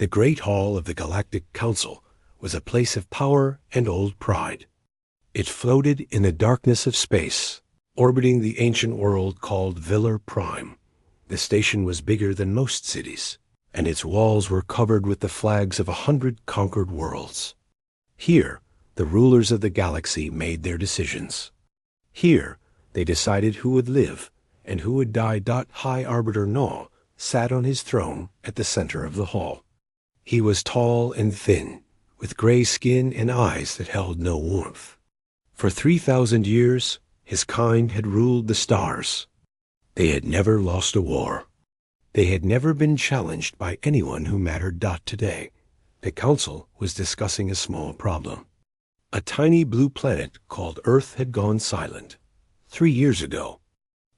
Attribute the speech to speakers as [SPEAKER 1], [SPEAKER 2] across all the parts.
[SPEAKER 1] The Great Hall of the Galactic Council was a place of power and old pride. It floated in the darkness of space, orbiting the ancient world called Villar Prime. The station was bigger than most cities, and its walls were covered with the flags of 100 conquered worlds. Here, the rulers of the galaxy made their decisions. Here, they decided who would live and who would die. High Arbiter Null sat on his throne at the center of the hall. He was tall and thin, with gray skin and eyes that held no warmth. For 3,000 years, his kind had ruled the stars. They had never lost a war. They had never been challenged by anyone who mattered. Today, the council was discussing a small problem. A tiny blue planet called Earth had gone silent. 3 years ago,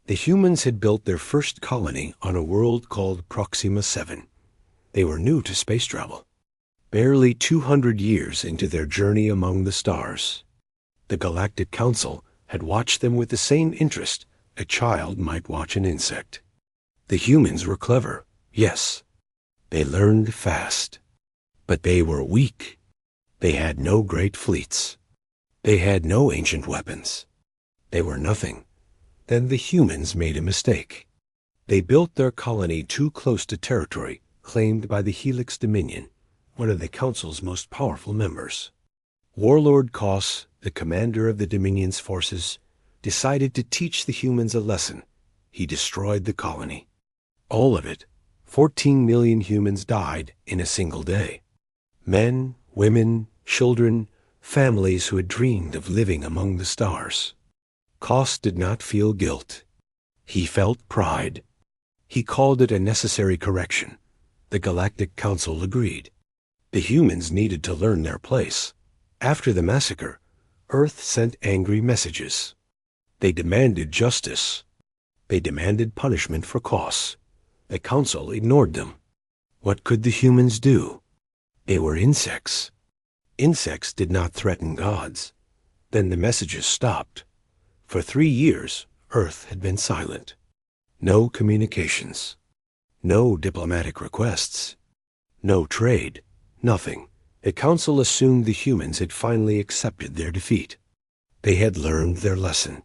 [SPEAKER 1] the humans had built their first colony on a world called Proxima 7. They were new to space travel, barely 200 years into their journey among the stars. The Galactic Council had watched them with the same interest a child might watch an insect. The humans were clever, yes. They learned fast. But they were weak. They had no great fleets. They had no ancient weapons. They were nothing. Then the humans made a mistake. They built their colony too close to territory claimed by the Helix Dominion, one of the Council's most powerful members. Warlord Kos, the commander of the Dominion's forces, decided to teach the humans a lesson. He destroyed the colony. All of it. 14 million humans died in a single day. Men, women, children, families who had dreamed of living among the stars. Kos did not feel guilt. He felt pride. He called it a necessary correction. The Galactic Council agreed. The humans needed to learn their place. After the massacre, Earth sent angry messages. They demanded justice. They demanded punishment for Kos. The Council ignored them. What could the humans do? They were insects. Insects did not threaten gods. Then the messages stopped. For 3 years, Earth had been silent. No communications. No diplomatic requests. No trade. Nothing. The Council assumed the humans had finally accepted their defeat. They had learned their lesson.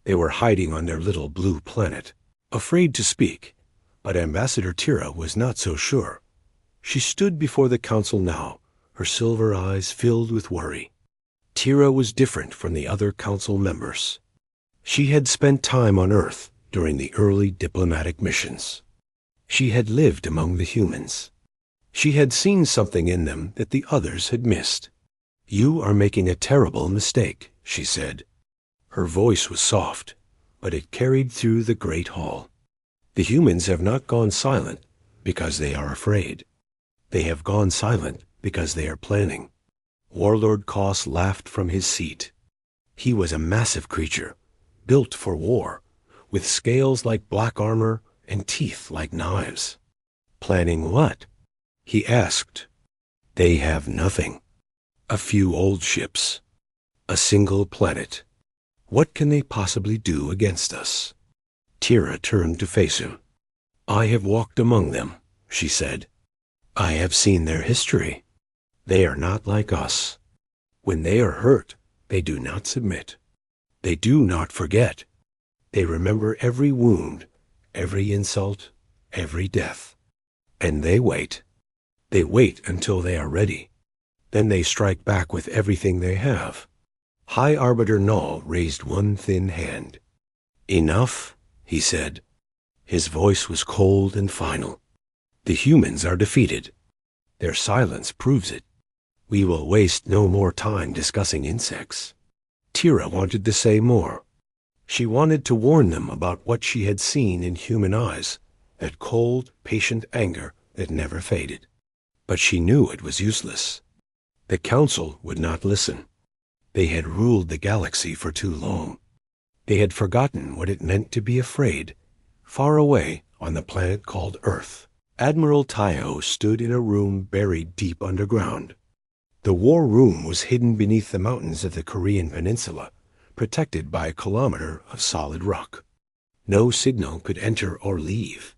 [SPEAKER 1] They were hiding on their little blue planet, afraid to speak. But Ambassador Tira was not so sure. She stood before the Council now, her silver eyes filled with worry. Tira was different from the other Council members. She had spent time on Earth during the early diplomatic missions. She had lived among the humans. She had seen something in them that the others had missed. "You are making a terrible mistake," she said. Her voice was soft, but it carried through the great hall. The humans have not gone silent because they are afraid. They have gone silent because they are planning. Warlord Kos laughed from his seat. He was a massive creature, built for war, with scales like black armor and teeth like knives. Planning what? He asked. They have nothing. A few old ships. A single planet. What can they possibly do against us? Tira turned to face him. "I have walked among them," she said. "I have seen their history. They are not like us. When they are hurt, they do not submit. They do not forget. They remember every wound, every insult, every death. And they wait. They wait until they are ready. Then they strike back with everything they have." High Arbiter Null raised one thin hand. "Enough," he said. His voice was cold and final. "The humans are defeated. Their silence proves it. We will waste no more time discussing insects." Tira wanted to say more. She wanted to warn them about what she had seen in human eyes, that cold, patient anger that never faded. But she knew it was useless. The Council would not listen. They had ruled the galaxy for too long. They had forgotten what it meant to be afraid. Far away on the planet called Earth, Admiral Taiho stood in a room buried deep underground. The war room was hidden beneath the mountains of the Korean peninsula, protected by a kilometer of solid rock. No signal could enter or leave.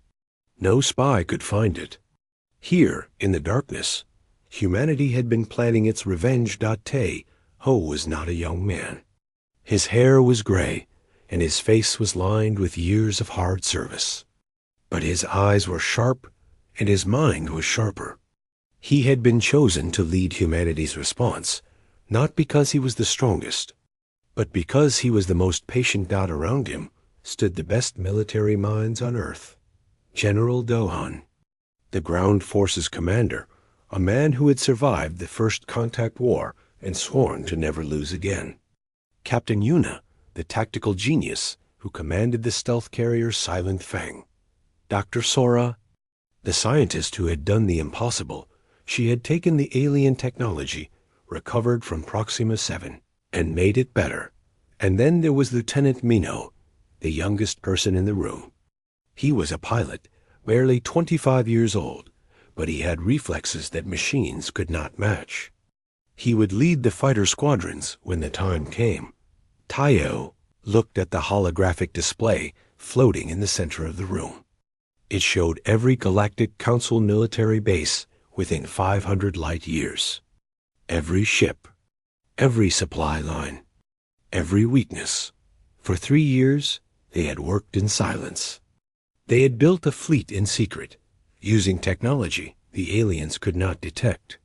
[SPEAKER 1] No spy could find it. Here, in the darkness, humanity had been planning its revenge. Ho was not a young man. His hair was gray, and his face was lined with years of hard service. But his eyes were sharp, and his mind was sharper. He had been chosen to lead humanity's response, not because he was the strongest, but because he was the most patient. Around him stood the best military minds on Earth. General Dohan, the ground forces commander, a man who had survived the first contact war and sworn to never lose again. Captain Yuna, the tactical genius who commanded the stealth carrier Silent Fang. Dr. Sora, the scientist who had done the impossible. She had taken the alien technology, recovered from Proxima 7, and made it better. And then there was Lieutenant Mino, the youngest person in the room. He was a pilot, barely 25 years old, but he had reflexes that machines could not match. He would lead the fighter squadrons when the time came. Tayo looked at the holographic display floating in the center of the room. It showed every Galactic Council military base within 500 light years. Every ship, every supply line, every weakness. For 3 years, they had worked in silence. They had built a fleet in secret, using technology the aliens could not detect.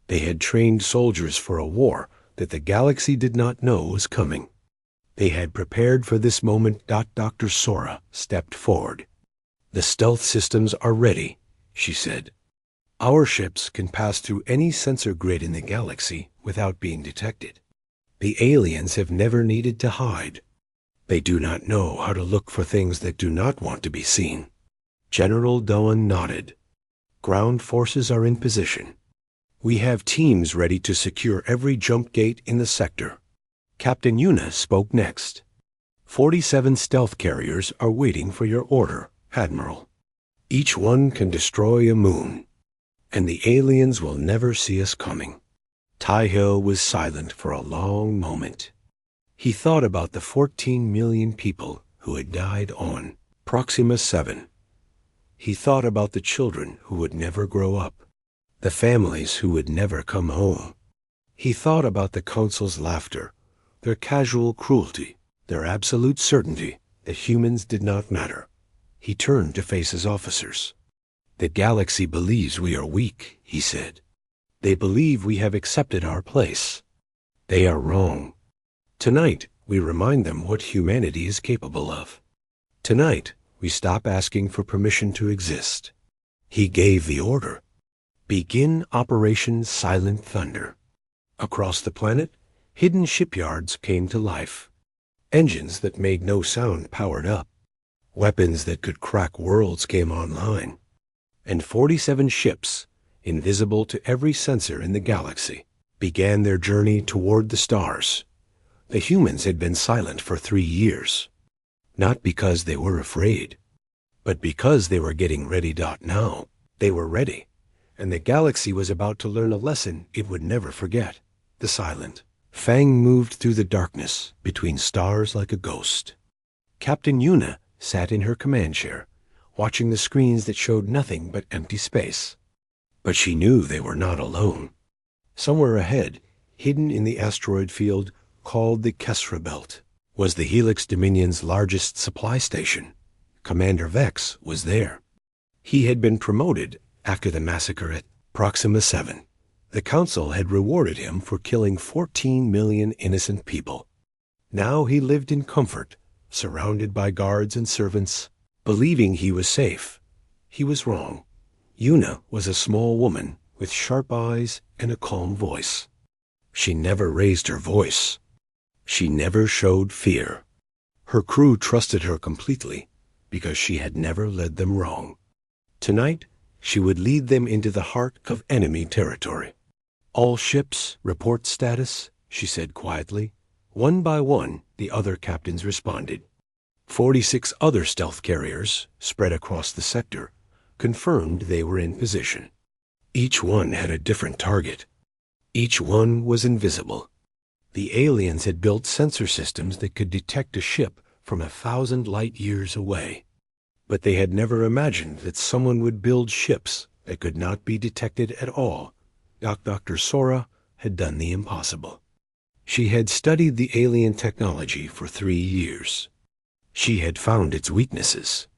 [SPEAKER 1] They had trained soldiers for a war that the galaxy did not know was coming. They had prepared for this moment. Dr. Sora stepped forward. "The stealth systems are ready," she said. "Our ships can pass through any sensor grid in the galaxy without being detected. The aliens have never needed to hide. They do not know how to look for things that do not want to be seen." General Doan nodded. "Ground forces are in position. We have teams ready to secure every jump gate in the sector." Captain Yuna spoke next. 47 stealth carriers are waiting for your order, Admiral. Each one can destroy a moon, and the aliens will never see us coming. Taiho was silent for a long moment. He thought about the 14 million people who had died on Proxima 7. He thought about the children who would never grow up, the families who would never come home. He thought about the Council's laughter, their casual cruelty, their absolute certainty that humans did not matter. He turned to face his officers. "The galaxy believes we are weak," he said. "They believe we have accepted our place. They are wrong. Tonight, we remind them what humanity is capable of. Tonight, we stop asking for permission to exist." He gave the order. "Begin Operation Silent Thunder." Across the planet, hidden shipyards came to life. Engines that made no sound powered up. Weapons that could crack worlds came online. And 47 ships, invisible to every sensor in the galaxy, began their journey toward the stars. The humans had been silent for 3 years, not because they were afraid, but because they were getting ready. Now, they were ready, and the galaxy was about to learn a lesson it would never forget. The silent. Fang moved through the darkness between stars like a ghost. Captain Yuna sat in her command chair, watching the screens that showed nothing but empty space. But she knew they were not alone. Somewhere ahead, hidden in the asteroid field called the Kesra Belt, was the Helix Dominion's largest supply station. Commander Vex was there. He had been promoted after the massacre at Proxima 7. The Council had rewarded him for killing 14 million innocent people. Now he lived in comfort, surrounded by guards and servants, believing he was safe. He was wrong. Yuna was a small woman with sharp eyes and a calm voice. She never raised her voice. She never showed fear. Her crew trusted her completely because she had never led them wrong. Tonight, she would lead them into the heart of enemy territory. "All ships report status," she said quietly. One by one, the other captains responded. 46 other stealth carriers, spread across the sector, confirmed they were in position. Each one had a different target. Each one was invisible. The aliens had built sensor systems that could detect a ship from 1,000 light years away. But they had never imagined that someone would build ships that could not be detected at all, Dr. Sora had done the impossible. She had studied the alien technology for 3 years. She had found its weaknesses.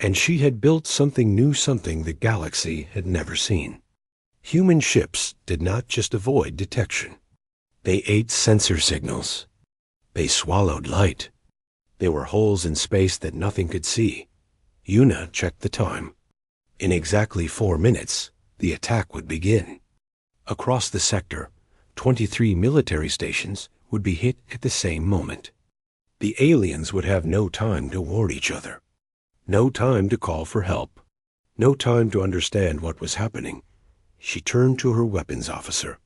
[SPEAKER 1] And she had built something new, something the galaxy had never seen. Human ships did not just avoid detection. They ate sensor signals. They swallowed light. There were holes in space that nothing could see. Una checked the time. In exactly 4 minutes, the attack would begin. Across the sector, 23 military stations would be hit at the same moment. The aliens would have no time to warn each other. No time to call for help. No time to understand what was happening. She turned to her weapons officer.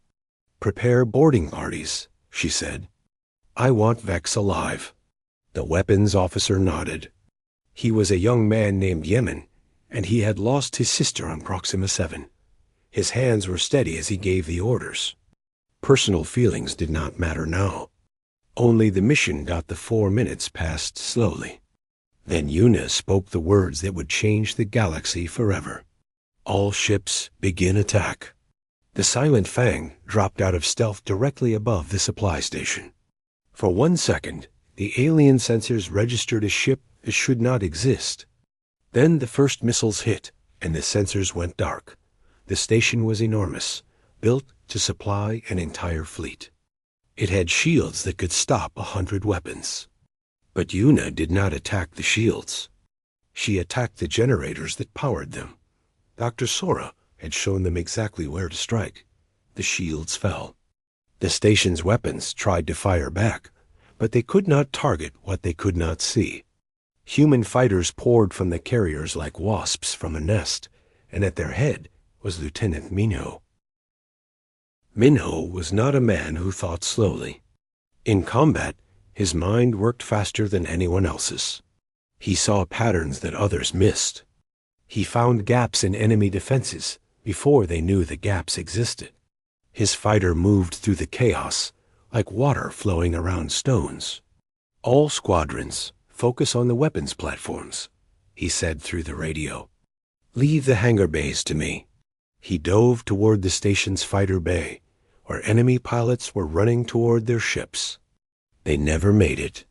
[SPEAKER 1] "Prepare boarding parties," she said. "I want Vex alive." The weapons officer nodded. He was a young man named Yemen, and he had lost his sister on Proxima 7. His hands were steady as he gave the orders. Personal feelings did not matter now. Only the mission. The 4 minutes passed slowly. Then Una spoke the words that would change the galaxy forever. "All ships, begin attack." The silent Fang dropped out of stealth directly above the supply station. For 1 second, the alien sensors registered a ship that should not exist. Then the first missiles hit, and the sensors went dark. The station was enormous, built to supply an entire fleet. It had shields that could stop 100 weapons. But Una did not attack the shields. She attacked the generators that powered them. Dr. Sora had shown them exactly where to strike. The shields fell. The station's weapons tried to fire back, but they could not target what they could not see. Human fighters poured from the carriers like wasps from a nest, and at their head was Lieutenant Minho. Minho was not a man who thought slowly. In combat, his mind worked faster than anyone else's. He saw patterns that others missed. He found gaps in enemy defenses before they knew the gaps existed. His fighter moved through the chaos like water flowing around stones. "All squadrons, focus on the weapons platforms," he said through the radio. "Leave the hangar bays to me." He dove toward the station's fighter bay, where enemy pilots were running toward their ships. They never made it.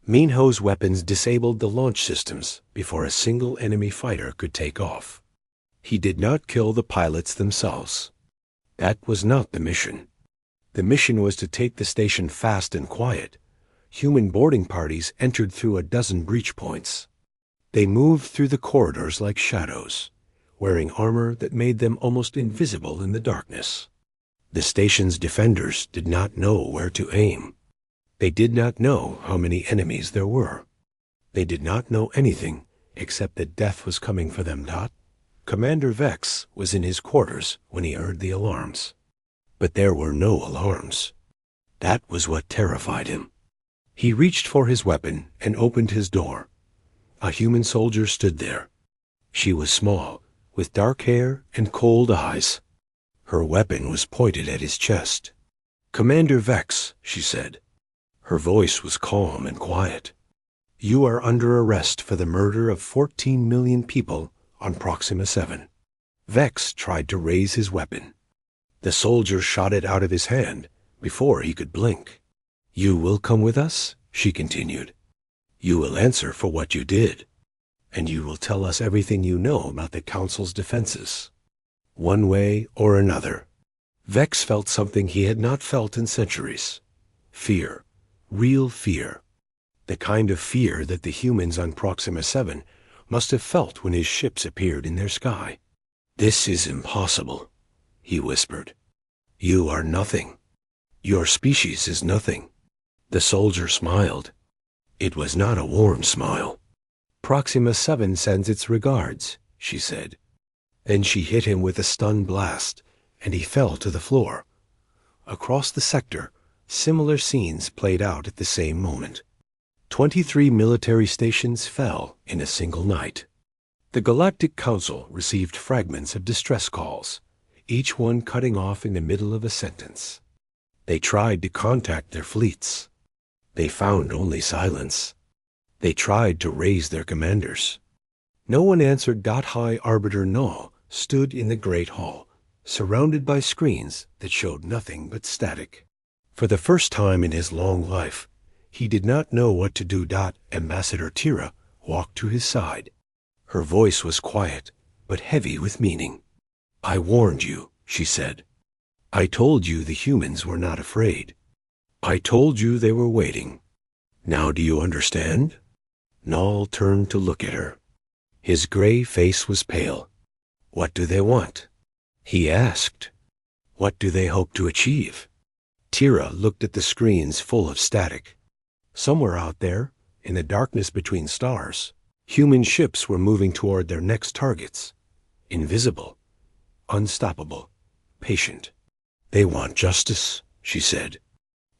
[SPEAKER 1] Minho's weapons disabled the launch systems before a single enemy fighter could take off. He did not kill the pilots themselves. That was not the mission. The mission was to take the station fast and quiet. Human boarding parties entered through a dozen breach points. They moved through the corridors like shadows, wearing armor that made them almost invisible in the darkness. The station's defenders did not know where to aim. They did not know how many enemies there were. They did not know anything except that death was coming for them. Commander Vex was in his quarters when he heard the alarms. But there were no alarms. That was what terrified him. He reached for his weapon and opened his door. A human soldier stood there. She was small, with dark hair and cold eyes. Her weapon was pointed at his chest. "Commander Vex," she said. Her voice was calm and quiet. "You are under arrest for the murder of 14 million people on Proxima 7. Vex tried to raise his weapon. The soldier shot it out of his hand before he could blink. "You will come with us," she continued. "You will answer for what you did, and you will tell us everything you know about the Council's defenses. One way or another." Vex felt something he had not felt in centuries. Fear. Real fear. The kind of fear that the humans on Proxima 7 must have felt when his ships appeared in their sky. "This is impossible," he whispered. "You are nothing. Your species is nothing." The soldier smiled. It was not a warm smile. "Proxima 7 sends its regards," she said. Then she hit him with a stun blast, and he fell to the floor. Across the sector, similar scenes played out at the same moment. 23 military stations fell in a single night. The Galactic Council received fragments of distress calls, each one cutting off in the middle of a sentence. They tried to contact their fleets. They found only silence. They tried to raise their commanders. No one answered High Arbiter Null stood in the Great Hall, surrounded by screens that showed nothing but static. For the first time in his long life, he did not know what to do. Ambassador Tira walked to his side. Her voice was quiet, but heavy with meaning. "I warned you," she said. "I told you the humans were not afraid. I told you they were waiting. Now do you understand?" Null turned to look at her. His gray face was pale. "What do they want?" he asked. "What do they hope to achieve?" Tira looked at the screens full of static. Somewhere out there, in the darkness between stars, human ships were moving toward their next targets. Invisible, unstoppable, patient. "They want justice," she said.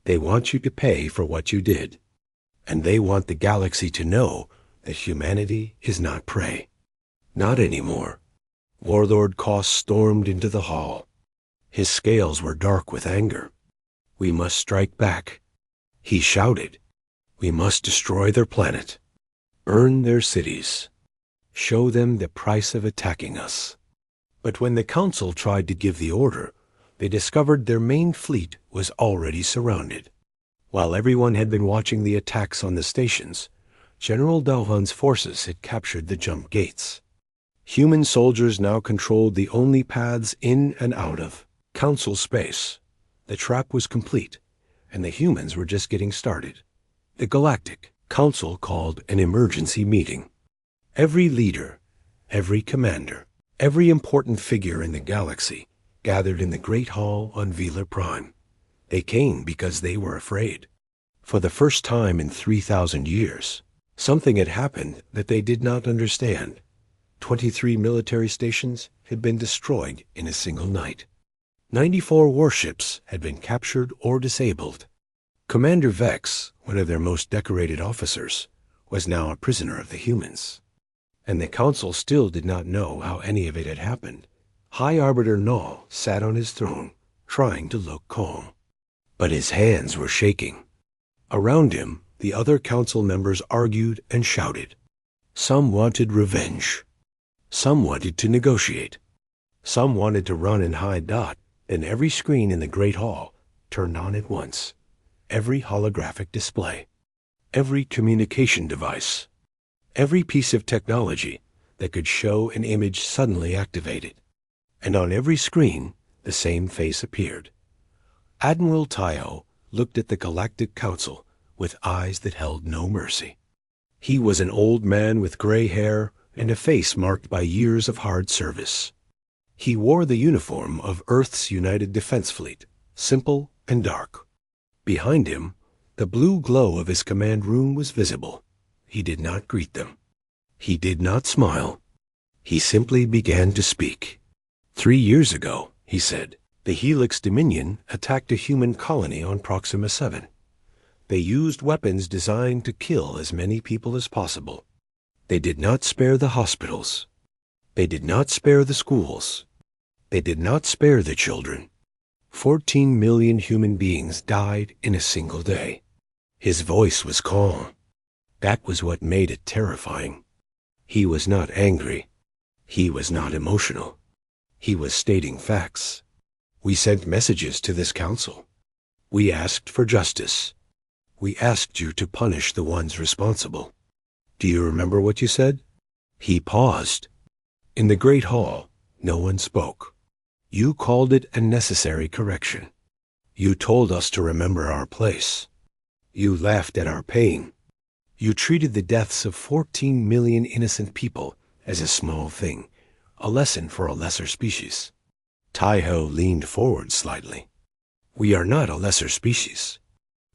[SPEAKER 1] "They want you to pay for what you did. And they want the galaxy to know that humanity is not prey. Not anymore." Warlord Koss stormed into the hall. His scales were dark with anger. "We must strike back," he shouted. "We must destroy their planet, burn their cities, show them the price of attacking us." But when the Council tried to give the order, they discovered their main fleet was already surrounded. While everyone had been watching the attacks on the stations, General Dalhan's forces had captured the jump gates. Human soldiers now controlled the only paths in and out of Council space. The trap was complete, and the humans were just getting started. The Galactic Council called an emergency meeting. Every leader, every commander, every important figure in the galaxy gathered in the Great Hall on Velar Prime. They came because they were afraid. For the first time in 3,000 years, something had happened that they did not understand. 23 military stations had been destroyed in a single night. 94 warships had been captured or disabled. Commander Vex, one of their most decorated officers, was now a prisoner of the humans. And the Council still did not know how any of it had happened. High Arbiter Null sat on his throne, trying to look calm. But his hands were shaking. Around him, the other Council members argued and shouted. Some wanted revenge. Some wanted to negotiate. Some wanted to run and hide. Then every screen in the Great Hall turned on at once. Every holographic display. Every communication device. Every piece of technology that could show an image suddenly activated. And on every screen, the same face appeared. Admiral Taiho looked at the Galactic Council with eyes that held no mercy. He was an old man with gray hair and a face marked by years of hard service. He wore the uniform of Earth's United Defense Fleet, simple and dark. Behind him, the blue glow of his command room was visible. He did not greet them. He did not smile. He simply began to speak. 3 years ago, he said, the Helix Dominion attacked a human colony on Proxima 7. They used weapons designed to kill as many people as possible. They did not spare the hospitals. They did not spare the schools. They did not spare the children. 14 million human beings died in a single day. His voice was calm. That was what made it terrifying. He was not angry. He was not emotional. He was stating facts. We sent messages to this council. We asked for justice. We asked you to punish the ones responsible. Do you remember what you said? He paused. In the Great Hall, no one spoke. You called it a necessary correction. You told us to remember our place. You laughed at our pain. You treated the deaths of 14 million innocent people as a small thing, a lesson for a lesser species. Taiho leaned forward slightly. We are not a lesser species.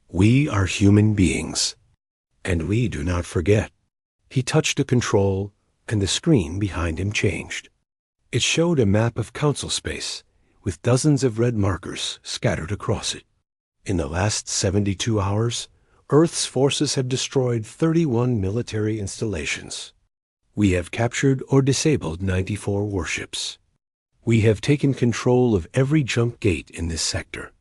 [SPEAKER 1] We are human beings. And we do not forget. He touched a control, and the screen behind him changed. It showed a map of council space, with dozens of red markers scattered across it. In the last 72 hours, Earth's forces have destroyed 31 military installations. We have captured or disabled 94 warships. We have taken control of every jump gate in this sector.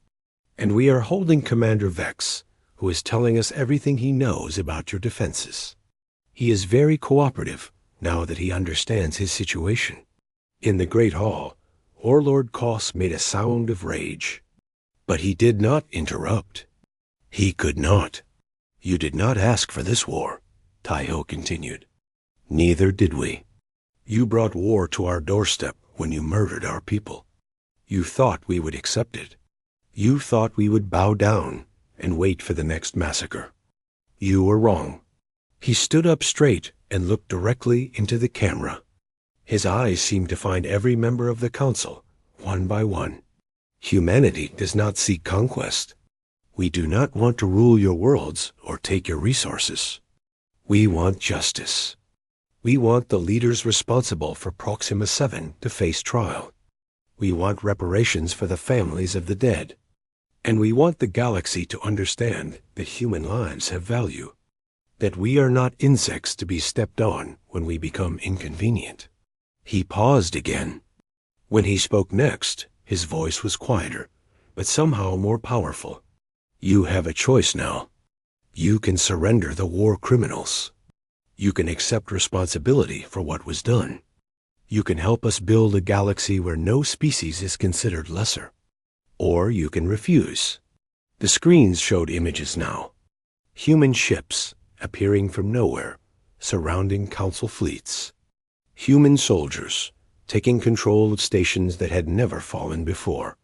[SPEAKER 1] And we are holding Commander Vex, who is telling us everything he knows about your defenses. He is very cooperative now that he understands his situation. In the great hall, Warlord Koss made a sound of rage. But he did not interrupt. He could not. You did not ask for this war, Taiho continued. Neither did we. You brought war to our doorstep when you murdered our people. You thought we would accept it. You thought we would bow down and wait for the next massacre. You were wrong. He stood up straight and looked directly into the camera. His eyes seemed to find every member of the council, one by one. Humanity does not seek conquest. We do not want to rule your worlds or take your resources. We want justice. We want the leaders responsible for Proxima 7 to face trial. We want reparations for the families of the dead. And we want the galaxy to understand that human lives have value. That we are not insects to be stepped on when we become inconvenient. He paused again. When he spoke next, his voice was quieter, but somehow more powerful. You have a choice now. You can surrender the war criminals. You can accept responsibility for what was done. You can help us build a galaxy where no species is considered lesser. Or you can refuse. The screens showed images now. Human ships appearing from nowhere, surrounding council fleets. Human soldiers taking control of stations that had never fallen before.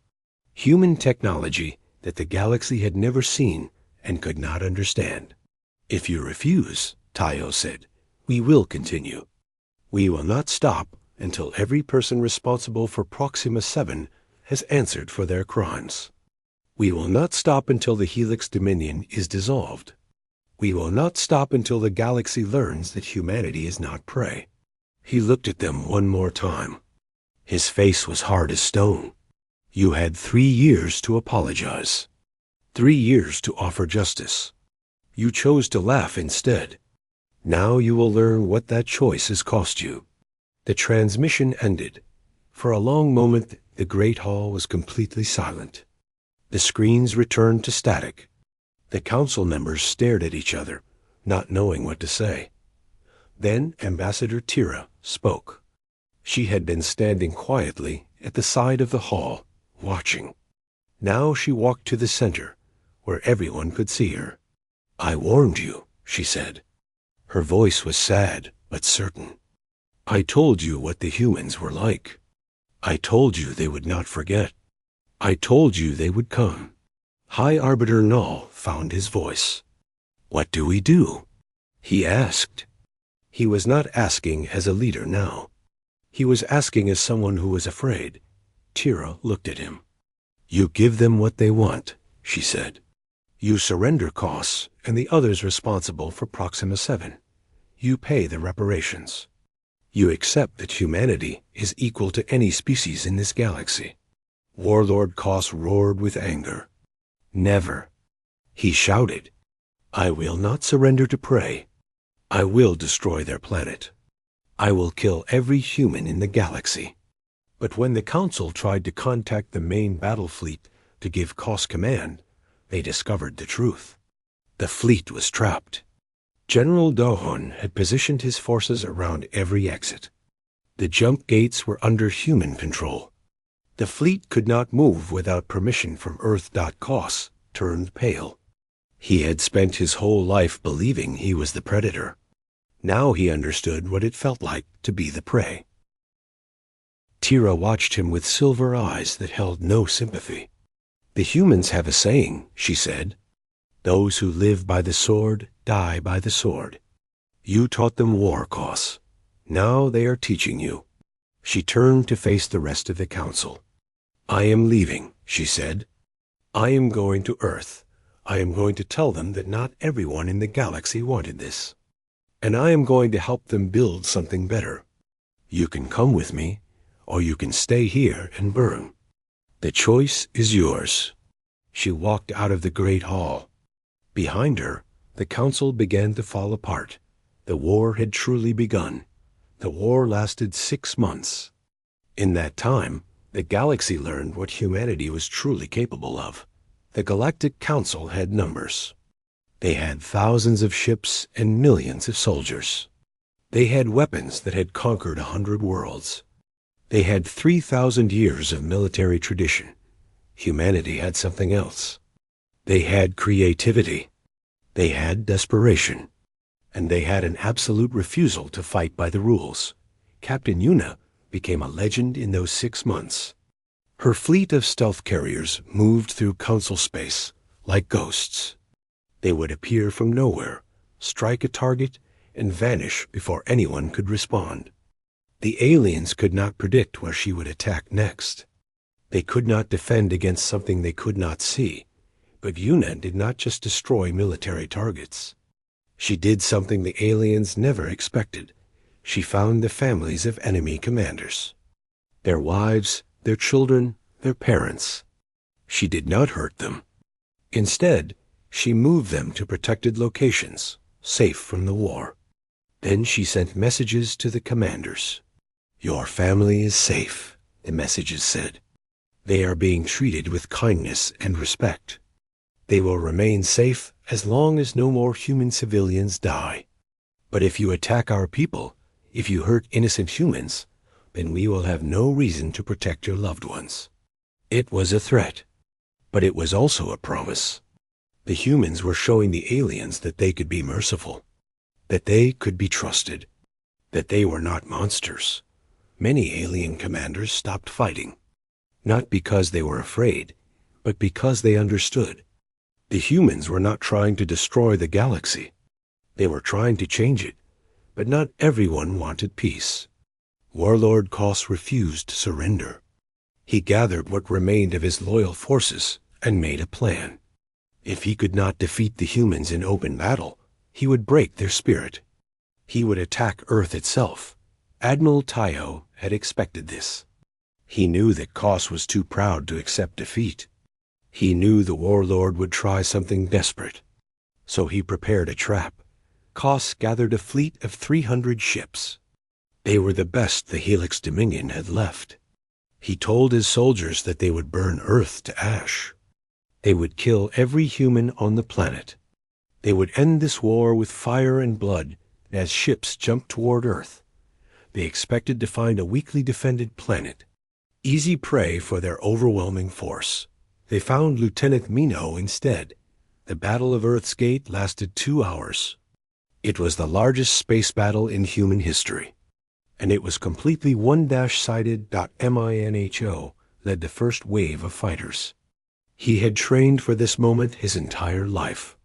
[SPEAKER 1] Human technology that the galaxy had never seen and could not understand. If you refuse, Taiho said, we will continue. We will not stop until every person responsible for Proxima 7 has answered for their crimes. We will not stop until the Helix Dominion is dissolved. We will not stop until the galaxy learns that humanity is not prey. He looked at them one more time. His face was hard as stone. You had 3 years to apologize. 3 years to offer justice. You chose to laugh instead. Now you will learn what that choice has cost you. The transmission ended. For a long moment, the great hall was completely silent. The screens returned to static. The council members stared at each other, not knowing what to say. Then Ambassador Tira spoke. She had been standing quietly at the side of the hall, watching. Now she walked to the center, where everyone could see her. I warned you, she said. Her voice was sad, but certain. I told you what the humans were like. I told you they would not forget. I told you they would come. High Arbiter Null found his voice. What do we do? He asked. He was not asking as a leader now. He was asking as someone who was afraid. Tira looked at him. You give them what they want, she said. You surrender Koss and the others responsible for Proxima 7. You pay the reparations. You accept that humanity is equal to any species in this galaxy. Warlord Koss roared with anger. Never. He shouted. I will not surrender to prey. I will destroy their planet. I will kill every human in the galaxy. But when the Council tried to contact the main battle fleet to give Koss command, they discovered the truth. The fleet was trapped. General Dohon had positioned his forces around every exit. The jump gates were under human control. The fleet could not move without permission from Earth.Koss turned pale. He had spent his whole life believing he was the predator. Now he understood what it felt like to be the prey. Tira watched him with silver eyes that held no sympathy. The humans have a saying, she said. Those who live by the sword die by the sword. You taught them war, Koss. Now they are teaching you. She turned to face the rest of the council. I am leaving, she said. I am going to Earth. I am going to tell them that not everyone in the galaxy wanted this. And I am going to help them build something better. You can come with me, or you can stay here and burn. The choice is yours. She walked out of the great hall. Behind her, the council began to fall apart. The war had truly begun. The war lasted 6 months. In that time, the galaxy learned what humanity was truly capable of. The Galactic Council had numbers. They had thousands of ships and millions of soldiers. They had weapons that had conquered 100 worlds. They had 3,000 years of military tradition. Humanity had something else. They had creativity. They had desperation. And they had an absolute refusal to fight by the rules. Captain Yuna became a legend in those 6 months. Her fleet of stealth carriers moved through council space like ghosts. They would appear from nowhere, strike a target, and vanish before anyone could respond. The aliens could not predict where she would attack next. They could not defend against something they could not see. But Yuna did not just destroy military targets. She did something the aliens never expected. She found the families of enemy commanders. Their wives, their children, their parents. She did not hurt them. Instead, she moved them to protected locations, safe from the war. Then she sent messages to the commanders. "Your family is safe," the messages said. "They are being treated with kindness and respect. They will remain safe as long as no more human civilians die. But if you attack our people, if you hurt innocent humans, then we will have no reason to protect your loved ones." It was a threat, but it was also a promise. The humans were showing the aliens that they could be merciful, that they could be trusted, that they were not monsters. Many alien commanders stopped fighting, not because they were afraid, but because they understood. The humans were not trying to destroy the galaxy. They were trying to change it, but not everyone wanted peace. Warlord Koss refused to surrender. He gathered what remained of his loyal forces and made a plan. If he could not defeat the humans in open battle, he would break their spirit. He would attack Earth itself. Admiral Tayo had expected this. He knew that Koss was too proud to accept defeat. He knew the warlord would try something desperate. So he prepared a trap. Koss gathered a fleet of 300 ships. They were the best the Helix Dominion had left. He told his soldiers that they would burn Earth to ash. They would kill every human on the planet. They would end this war with fire and blood as ships jumped toward Earth. They expected to find a weakly defended planet, easy prey for their overwhelming force. They found Lieutenant Minho instead. The Battle of Earth's Gate lasted 2 hours. It was the largest space battle in human history, and it was completely one-sided. Minho led the first wave of fighters. He had trained for this moment his entire life.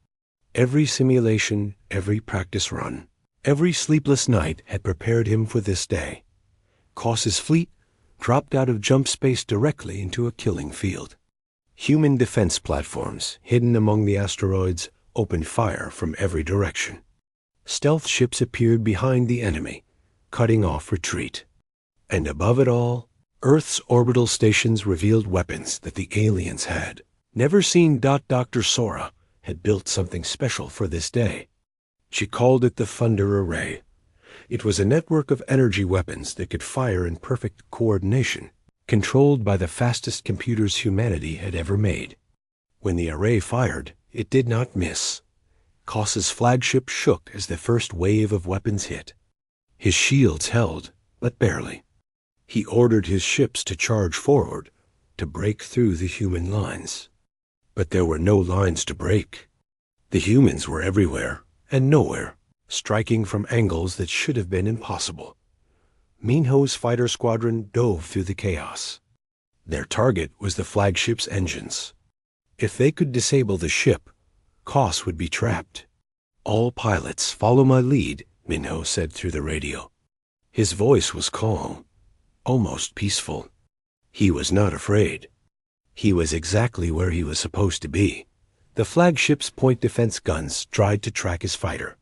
[SPEAKER 1] Every simulation, every practice run, every sleepless night had prepared him for this day. Koss's fleet dropped out of jump space directly into a killing field. Human defense platforms, hidden among the asteroids, opened fire from every direction. Stealth ships appeared behind the enemy, cutting off retreat. And above it all, Earth's orbital stations revealed weapons that the aliens had never seen. Dr. Sora had built something special for this day. She called it the Thunder Array. It was a network of energy weapons that could fire in perfect coordination, controlled by the fastest computers humanity had ever made. When the array fired, it did not miss. Koss's flagship shook as the first wave of weapons hit. His shields held, but barely. He ordered his ships to charge forward, to break through the human lines. But there were no lines to break. The humans were everywhere and nowhere, striking from angles that should have been impossible. Minho's fighter squadron dove through the chaos. Their target was the flagship's engines. If they could disable the ship, Koss would be trapped. "All pilots, follow my lead," Minho said through the radio. His voice was calm, almost peaceful. He was not afraid. He was exactly where he was supposed to be. The flagship's point defense guns tried to track his fighter.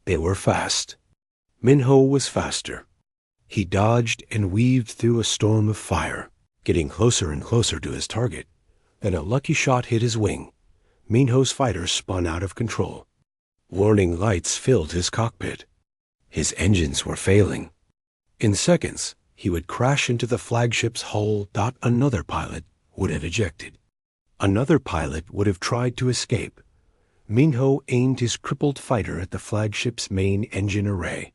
[SPEAKER 1] They were fast. Minho was faster. He dodged and weaved through a storm of fire, getting closer and closer to his target. Then a lucky shot hit his wing. Minho's fighter spun out of control. Warning lights filled his cockpit. His engines were failing. In seconds, he would crash into the flagship's hull. Another pilot would have ejected. Another pilot would have tried to escape. Minho aimed his crippled fighter at the flagship's main engine array.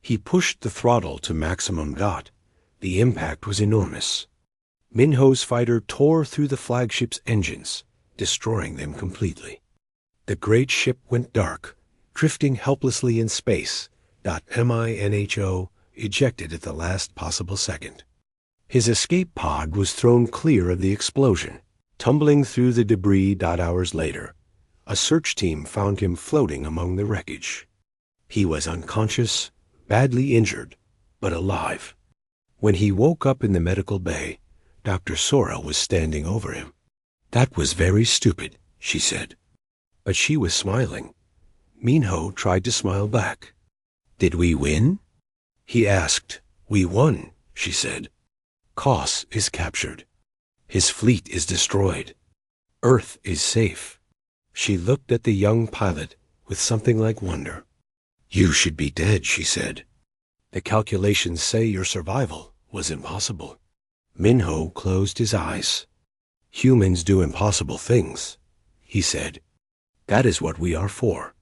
[SPEAKER 1] He pushed the throttle to maximum. The The impact was enormous. Minho's fighter tore through the flagship's engines, destroying them completely. The great ship went dark, drifting helplessly in space. Minho ejected at the last possible second. His escape pod was thrown clear of the explosion, tumbling through the debris. Hours later, a search team found him floating among the wreckage. He was unconscious, badly injured, but alive. When he woke up in the medical bay, Dr. Sora was standing over him. "That was very stupid," she said. But she was smiling. Minho tried to smile back. "Did we win?" He asked. "We won," she said. "Kos is captured. His fleet is destroyed. Earth is safe." She looked at the young pilot with something like wonder. "You should be dead," she said. "The calculations say your survival was impossible." Minho closed his eyes. "Humans do impossible things," he said. "That is what we are for."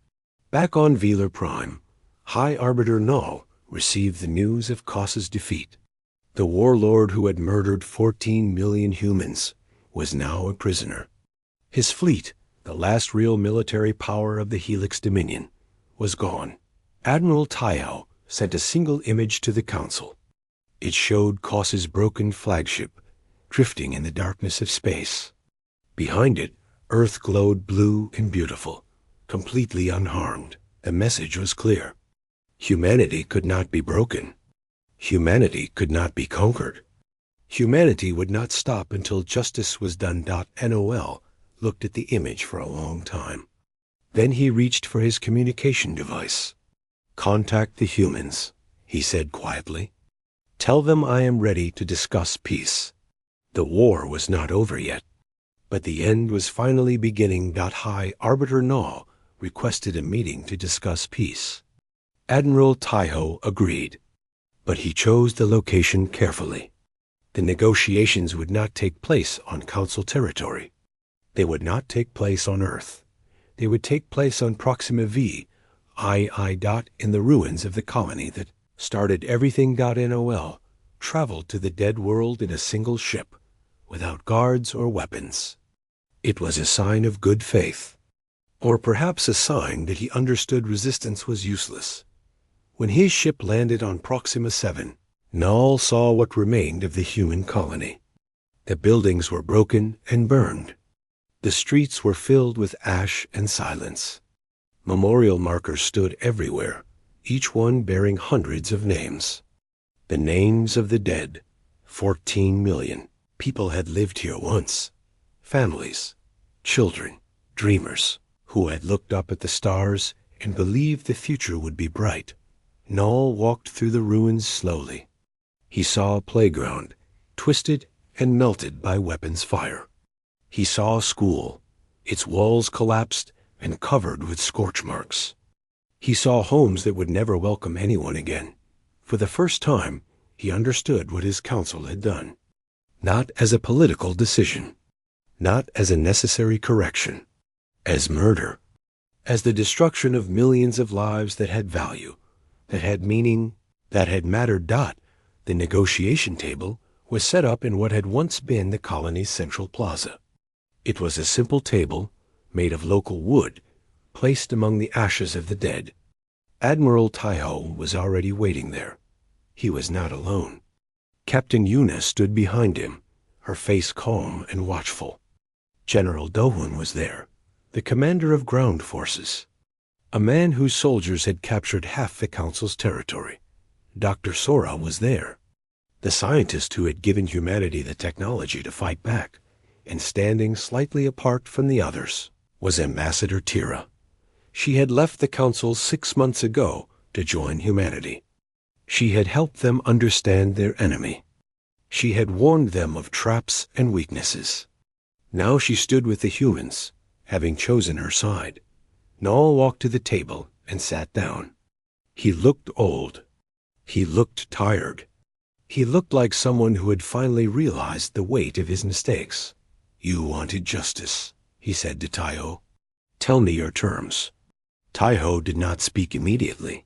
[SPEAKER 1] Back on Velar Prime, High Arbiter Null received the news of Kos's defeat. The warlord who had murdered 14 million humans was now a prisoner. His fleet, the last real military power of the Helix Dominion, was gone. Admiral Taiho sent a single image to the Council. It showed Kos's broken flagship drifting in the darkness of space. Behind it, Earth glowed blue and beautiful, completely unharmed. The message was clear. Humanity could not be broken. Humanity could not be conquered. Humanity would not stop until justice was done. NOL looked at the image for a long time. Then he reached for his communication device. "Contact the humans," he said quietly. "Tell them I am ready to discuss peace." The war was not over yet, but the end was finally beginning. High Arbiter Null requested a meeting to discuss peace. Admiral Taiho agreed, but he chose the location carefully. The negotiations would not take place on Council territory. They would not take place on Earth. They would take place on Proxima V, in the ruins of the colony that started everything. NOL traveled to the dead world in a single ship, without guards or weapons. It was a sign of good faith, or perhaps a sign that he understood resistance was useless. When his ship landed on Proxima 7, Null saw what remained of the human colony. The buildings were broken and burned. The streets were filled with ash and silence. Memorial markers stood everywhere, each one bearing hundreds of names. The names of the dead, 14 million. People had lived here once. Families, children, dreamers, who had looked up at the stars and believed the future would be bright. Null walked through the ruins slowly. He saw a playground, twisted and melted by weapons fire. He saw a school, its walls collapsed and covered with scorch marks. He saw homes that would never welcome anyone again. For the first time, he understood what his council had done. Not as a political decision, not as a necessary correction, as murder, as the destruction of millions of lives that had value, that had meaning, that had mattered. The negotiation table was set up in what had once been the colony's central plaza. It was a simple table made of local wood, placed among the ashes of the dead. Admiral Taiho was already waiting there. He was not alone. Captain Yuna stood behind him, her face calm and watchful. General Dohun was there, the commander of ground forces, a man whose soldiers had captured half the Council's territory. Dr. Sora was there, the scientist who had given humanity the technology to fight back, and standing slightly apart from the others was Ambassador Tira. She had left the Council 6 months ago to join humanity. She had helped them understand their enemy. She had warned them of traps and weaknesses. Now she stood with the humans, having chosen her side. Null walked to the table and sat down. He looked old. He looked tired. He looked like someone who had finally realized the weight of his mistakes. "You wanted justice," he said to Taiho. "Tell me your terms." Taiho did not speak immediately.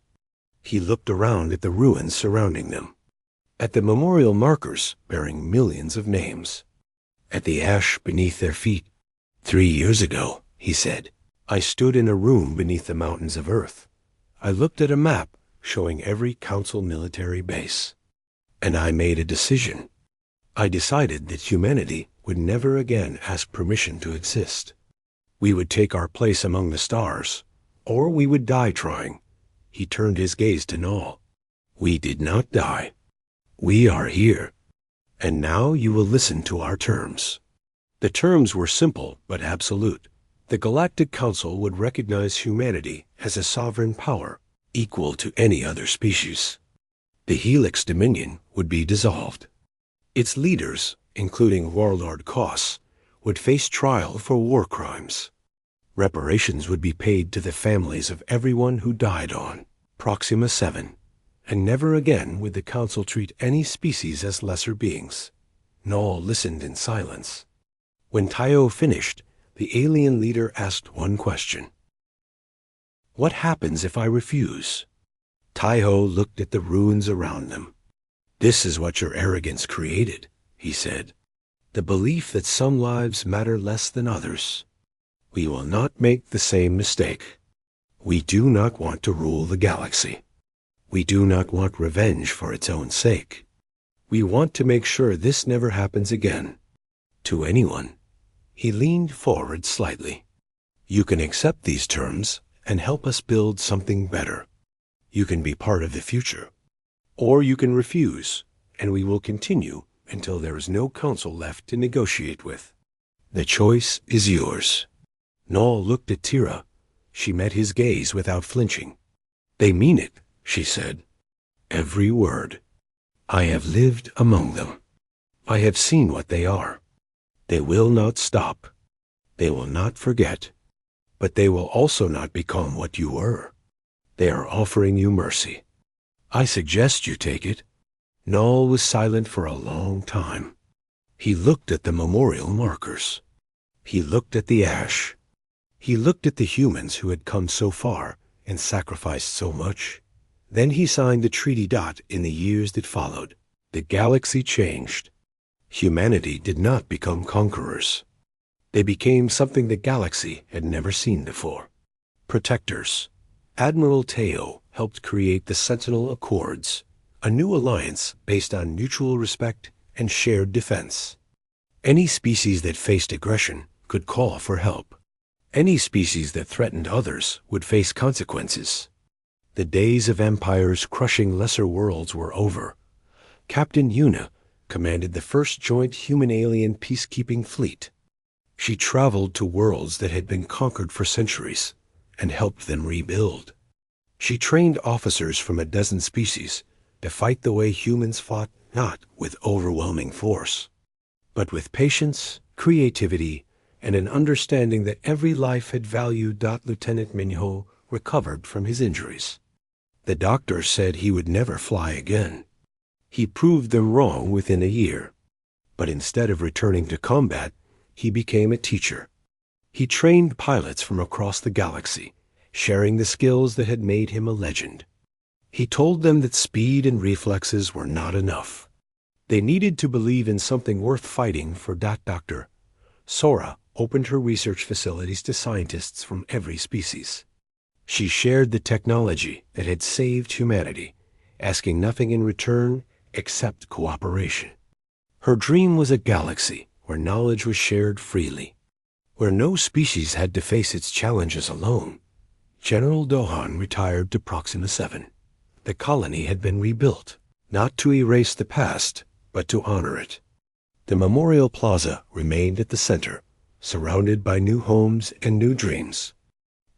[SPEAKER 1] He looked around at the ruins surrounding them. at the memorial markers bearing millions of names, at the ash beneath their feet. 3 years ago, he said, I stood in a room beneath the mountains of Earth. I looked at a map showing every council military base, and I made a decision. I decided that humanity would never again ask permission to exist. We would take our place among the stars, or we would die trying. He turned his gaze to Null. We did not die. We are here. And now you will listen to our terms. The terms were simple but absolute. The Galactic Council would recognize humanity as a sovereign power equal to any other species. The Helix Dominion would be dissolved. Its leaders, including Warlord Koss, would face trial for war crimes. Reparations would be paid to the families of everyone who died on Proxima 7, and never again would the Council treat any species as lesser beings. Null listened in silence. When Tayo finished, the alien leader asked one question. What happens if I refuse? Taiho looked at the ruins around them. This is what your arrogance created, he said. The belief that some lives matter less than others. We will not make the same mistake. We do not want to rule the galaxy. We do not want revenge for its own sake. We want to make sure this never happens again. To anyone. He leaned forward slightly. You can accept these terms and help us build something better. You can be part of the future. Or you can refuse, and we will continue until there is no council left to negotiate with. The choice is yours. Null looked at Tira. She met his gaze without flinching. They mean it, she said. Every word. I have lived among them. I have seen what they are. They will not stop. They will not forget. But they will also not become what you were. They are offering you mercy. I suggest you take it. Null was silent for a long time. He looked at the memorial markers. He looked at the ash. He looked at the humans who had come so far and sacrificed so much. Then he signed the treaty dot in the years that followed. The galaxy changed. Humanity did not become conquerors. They became something the galaxy had never seen before. Protectors. Admiral Teo helped create the Sentinel Accords, a new alliance based on mutual respect and shared defense. Any species that faced aggression could call for help. Any species that threatened others would face consequences. The days of empires crushing lesser worlds were over. Captain Yuna commanded the first joint human-alien peacekeeping fleet. She traveled to worlds that had been conquered for centuries and helped them rebuild. She trained officers from a dozen species to fight the way humans fought, not with overwhelming force, but with patience, creativity, and an understanding that every life had value. Lieutenant Minho recovered from his injuries. The doctors said he would never fly again. He proved them wrong within a year. But instead of returning to combat, he became a teacher. He trained pilots from across the galaxy, sharing the skills that had made him a legend. He told them that speed and reflexes were not enough. They needed to believe in something worth fighting for. Dr. Sora opened her research facilities to scientists from every species. She shared the technology that had saved humanity, asking nothing in return except cooperation. Her dream was a galaxy where knowledge was shared freely, where no species had to face its challenges alone. General Dohan retired to Proxima 7. The colony had been rebuilt, not to erase the past, but to honor it. The Memorial Plaza remained at the center, surrounded by new homes and new dreams.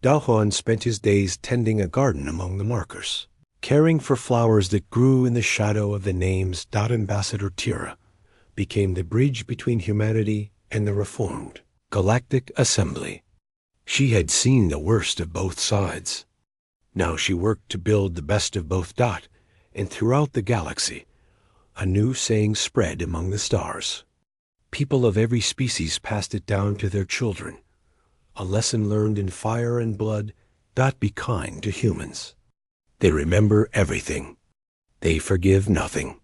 [SPEAKER 1] Dahuan spent his days tending a garden among the markers, caring for flowers that grew in the shadow of the names. Ambassador Tira became the bridge between humanity and the reformed Galactic Assembly. She had seen the worst of both sides. Now she worked to build the best of both. And throughout the galaxy, a new saying spread among the stars. People of every species passed it down to their children. A lesson learned in fire and blood. Be kind to humans. They remember everything. They forgive nothing.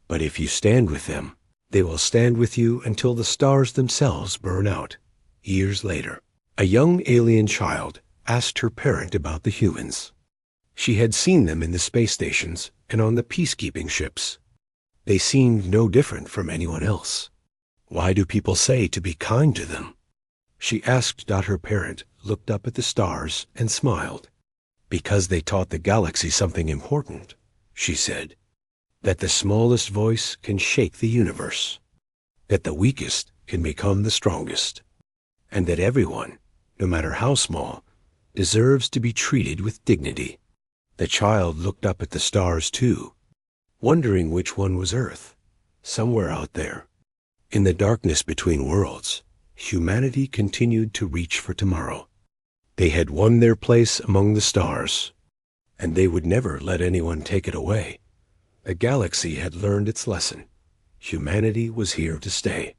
[SPEAKER 1] But if you stand with them, they will stand with you until the stars themselves burn out. Years later, a young alien child asked her parent about the humans. She had seen them in the space stations and on the peacekeeping ships. They seemed no different from anyone else. Why do people say to be kind to them? She asked. Her parent looked up at the stars and smiled. Because they taught the galaxy something important, she said. That the smallest voice can shake the universe. That the weakest can become the strongest. And that everyone, no matter how small, deserves to be treated with dignity. The child looked up at the stars too, wondering which one was Earth. Somewhere out there, in the darkness between worlds, humanity continued to reach for tomorrow. They had won their place among the stars, and they would never let anyone take it away. The galaxy had learned its lesson. Humanity was here to stay.